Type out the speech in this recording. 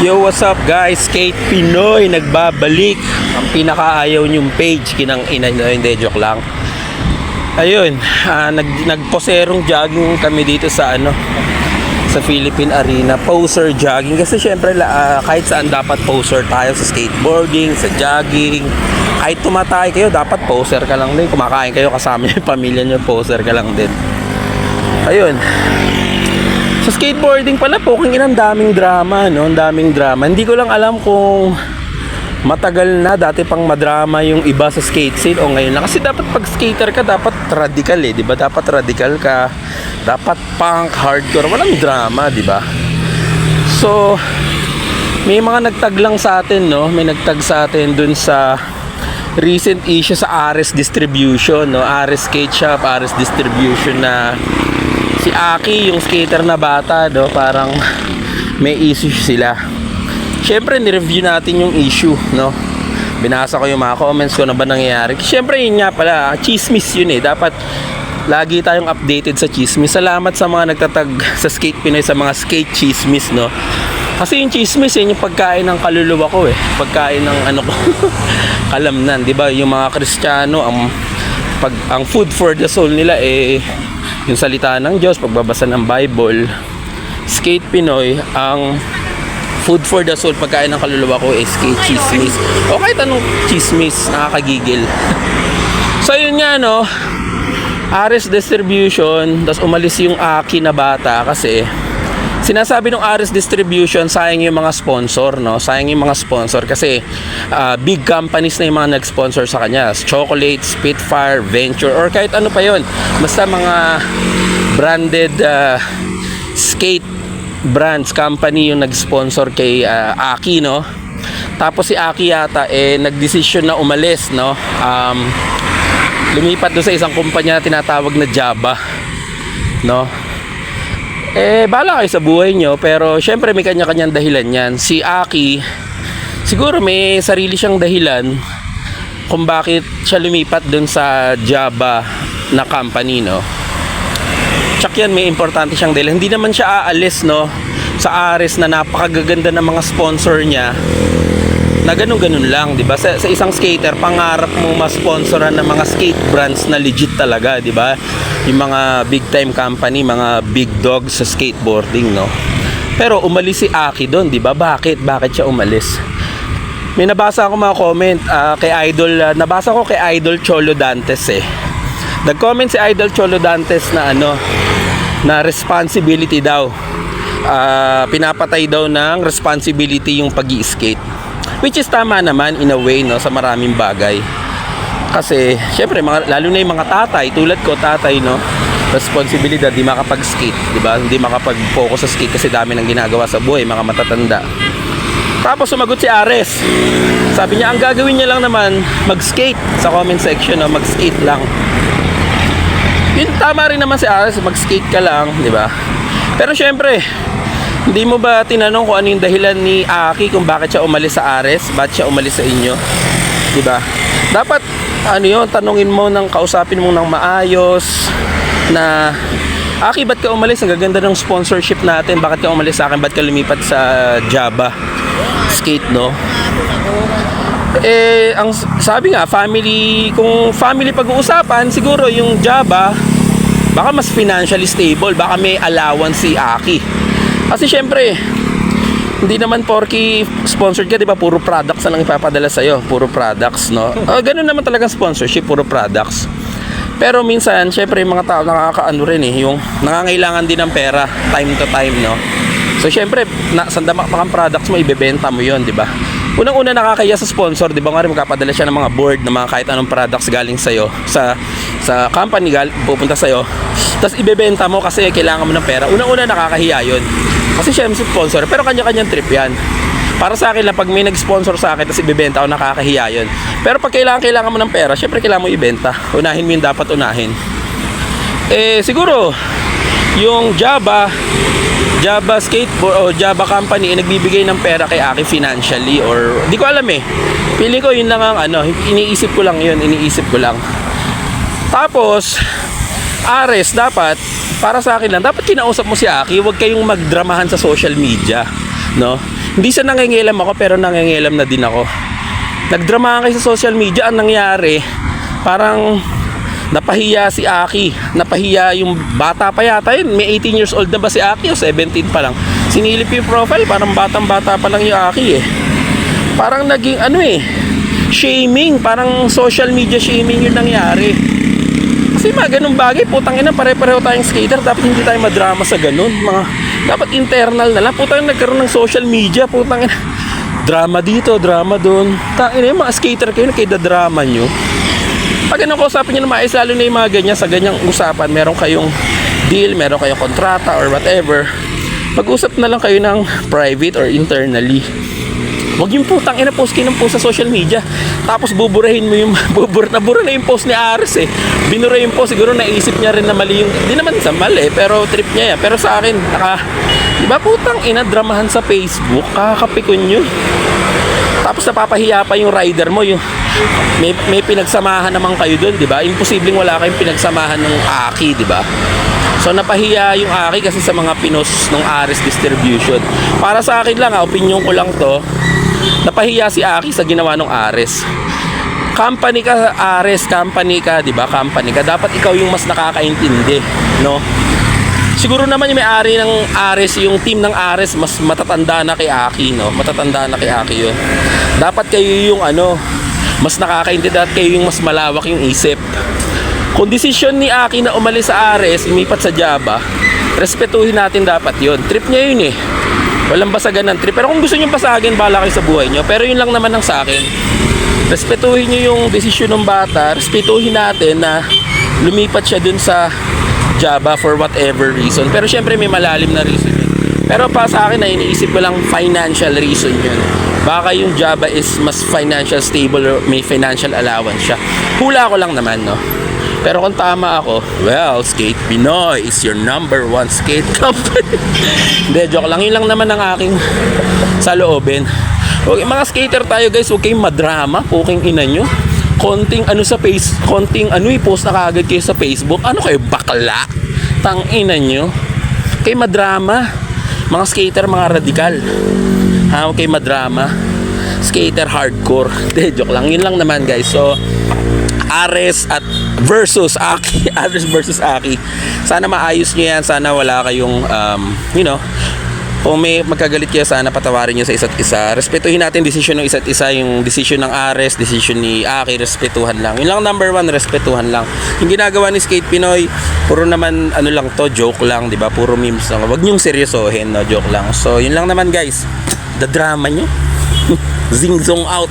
Yo, what's up guys? Skate Pinoy nagbabalik. Ang pinakaayaw nyong page, kinang ina nyo, hindi, joke lang. Ayun, nagposerong jogging kami dito sa sa Philippine Arena. Poser jogging kasi syempre kahit saan dapat poser tayo, sa skateboarding, sa jogging. Kahit tumatay kayo, dapat poser ka lang din. Kumakain kayo kasama yung pamilya nyo, poser ka lang din. Ayun. Sa skateboarding pala po, kung ang daming drama, no? Ang daming drama. Hindi ko lang alam kung matagal na, dati pang madrama yung iba sa skate scene o ngayon na. Kasi dapat pag skater ka, dapat radical eh, di ba? Dapat radical ka, dapat punk, hardcore, walang drama, di ba? So, may mga nagtag lang sa atin, no? May nagtag sa atin dun sa recent issue sa Ares Distribution, no? Ares Skate Shop, Ares Distribution na si Aki, yung skater na bata, no, parang may issue sila. Syempre, ni-review natin yung issue, no. Binasa ko yung mga comments ko na ba nangyayari. Syempre, yun nga pala, chismis yun eh. Dapat lagi tayong updated sa chismis. Salamat sa mga nagtatag sa Skate Pinoy, sa mga skate chismis, no. Kasi yung chismis, yun yung pagkain ng kaluluwa ko eh. Pagkain ng ko, kalamnan, di ba? Yung mga Kristiyano, ang food for the soul nila eh yung salita ng Diyos, pagbabasa ng Bible. Skate Pinoy, ang food for the soul, pagkain ng kaluluwa ko is skate chismis. O kahit anong chismis, nakakagigil. So yun nga, no, Ares Distribution, tas umalis yung Aki na bata kasi sinasabi ng Ares Distribution, sayang yung mga sponsor, no? Sayang yung mga sponsor kasi big companies na yung mga nag-sponsor sa kanya. Chocolate, Spitfire, Venture, or kahit ano pa yon. Basta mga branded skate brands, company yung nag-sponsor kay Aki, no? Tapos si Aki yata nag-decision na umalis, no? Lumipat doon sa isang kumpanya na tinatawag na Java, no? Bahala kayo sa buhay nyo, pero syempre may kanya-kanyang dahilan yan. Si Aki, siguro may sarili siyang dahilan kung bakit siya lumipat dun sa Java na company, no. Tsak yan, may importante siyang dahilan. Hindi naman siya aalis, no, sa Ares na napakagaganda ng mga sponsor niya na ganun-ganun lang, di ba? Sa isang skater, pangarap mo ma-sponsoran ng mga skate brands na legit talaga, di ba? Yung mga big time company, mga big dogs sa skateboarding, no? Pero umalis si Aki doon, di ba? Bakit siya umalis? May nabasa ako mga comment kay Idol, nabasa ko kay Idol Cholo Dantes eh. Nag-comment si Idol Cholo Dantes na na responsibility daw. Pinapatay daw ng responsibility yung pag-i-skate. Which is tama naman in a way, no, sa maraming bagay. Kasi syempre lalo na yung mga tatay, tulad ko tatay, no, responsibilidad, di makapag-skate, di ba? Hindi makapag-focus sa skate kasi dami nang ginagawa sa buhay, mga matatanda. Tapos sumagot si Ares. Sabi niya ang gagawin niya lang naman mag-skate sa comment section, no, mag-skate lang. Yun, tama rin naman si Ares, mag-skate ka lang, di ba? Pero syempre, hindi mo ba tinanong kung ano yung dahilan ni Aki kung bakit siya umalis sa Ares? Bakit siya umalis sa inyo? Diba? Dapat, tanungin mo, kausapin mo ng maayos na, Aki, ba't ka umalis? Ang gaganda ng sponsorship natin. Bakit ka umalis sa akin? Ba't ka lumipat sa Java Skate, no? Ang sabi nga, kung family pag-uusapan, siguro yung Java, baka mas financially stable. Baka may allowance si Aki. Kasi syempre, hindi naman porky sponsored ka, di ba? Puro products na lang ipapadala sa'yo. Puro products, no? Ganun naman talaga sponsorship, puro products. Pero minsan, syempre, yung mga tao nakakaano rin eh. Yung nangangailangan din ng pera, time to time, no? So syempre, sandamak pa kang products mo, ibebenta mo yon, di ba? Unang-una nakakaya sa sponsor, di ba nga rin magkapadala siya ng mga board, ng mga kahit anong products galing sa'yo, sa company pupunta sa'yo. Tapos ibebenta mo kasi kailangan mo ng pera. Unang-una nakakahiya yun. Kasi siya yung sponsor, pero kanya-kanyang trip yan. Para sa akin lang, pag may nag-sponsor sa akin tapos ibebenta ako, nakakahiya yun. Pero pag kailangan mo ng pera, syempre kailangan mo ibenta. Unahin mo yung dapat unahin. Siguro yung Java skateboard o Java company nagbibigay ng pera kay Aki financially, or di ko alam eh. Feeling ko yun lang ang iniisip ko lang. Tapos Ares, dapat para sa akin lang, dapat kinausap mo si Aki, huwag kayong magdramahan sa social media. no? Hindi sa nangingialam ako, pero nangingialam na din ako. Nagdramahan kayo sa social media. Ang nangyari, parang napahiya si Aki. Napahiya yung bata pa yata yun. May 18 years old na ba si Aki o 17 pa lang? Sinilip yung profile, parang batang-bata pa lang yung Aki eh. Parang naging shaming. Parang social media shaming yung nangyari. Kasi mga ganung bagay, putang ina, pare-pareho tayong skater. Dapat hindi tayo madrama sa ganun. Dapat internal na lang. Putang ina, nagkaroon ng social media. Putang ina, drama dito, drama doon. Tangina, yung mga skater kayo, drama nyo. Pag ganun kausapin nyo na maayos, lalo na yung mga ganyan, sa ganyang usapan, meron kayong deal, meron kayong kontrata or whatever, pag-usap na lang kayo ng private or internally. Huwag yung putang ina post kayo ng post sa social media, tapos buburahin mo yung bubura na yung post ni Ares eh. Binura yung post, siguro naisip niya rin na mali yung, di naman sa mali, pero trip niya yan. Pero sa akin, diba putang ina, dramahan sa Facebook, kakapikon yun. Tapos napapahiya pa yung rider mo, yung may pinagsamahan naman kayo doon, di ba? Imposibleng wala kayong pinagsamahan ng Aki, di ba? So napahiya yung Aki kasi sa mga pinos ng Ares Distribution. Para sa akin lang, opinion ko lang to. Napahiya si Aki sa ginawa ng Ares. Company ka, Ares, company ka, di ba? Company ka. Dapat ikaw yung mas nakakaintindi, no? Siguro naman yung may-ari ng Ares, yung team ng Ares, mas matatanda na kay Aki, no? Matatanda na kay Aki yun. Dapat kayo yung mas nakakaintindi at kayo yung mas malawak yung isip. Kung desisyon ni Aki na umalis sa Ares, lumipat sa Java, respetuhin natin dapat yun. Trip niya yun eh. Walang basagan ng trip. Pero kung gusto nyo basagin, bahala kayo sa buhay nyo. Pero yun lang naman ang sa akin. Respetuhin nyo yung desisyon ng bata. Respetuhin natin na lumipat siya dun sa Java for whatever reason. Pero syempre may malalim na reason yun. Pero pa sa akin na iniisip ko lang financial reason yun. Baka yung Java is mas financial stable or may financial allowance siya. Hula ko lang naman, no? Pero kung tama ako, well, Skate Pinoy is your number one skate company. Hindi, joke lang. Yun lang naman ang aking saloobin. Okay, mga skater tayo guys, huwag kayong madrama. Puking ina nyo. Konting post na kagad kayo sa Facebook. Ano kayo, bakla? Tang ina nyo. Kayo madrama. Mga skater, mga radikal. Huwag kayo madrama. Skater hardcore. Hindi, joke lang. Yun lang naman guys. So, Ares at versus Aki. Ares versus Aki. Sana maayos nyo yan. Sana wala kayong, kung may magkagalit kayo, sana patawarin nyo sa isa't isa. Respetuhin natin desisyon ng isa't isa. Yung desisyon ng Ares, desisyon ni Aki, respetuhan lang. Yun lang number one, respetuhan lang. Yung ginagawa ni Skate Pinoy, puro naman lang to, joke lang, di ba? Puro memes lang. Huwag nyong seryosohin, no? Joke lang. So, yun lang naman guys. The drama nyo. Zing zong out.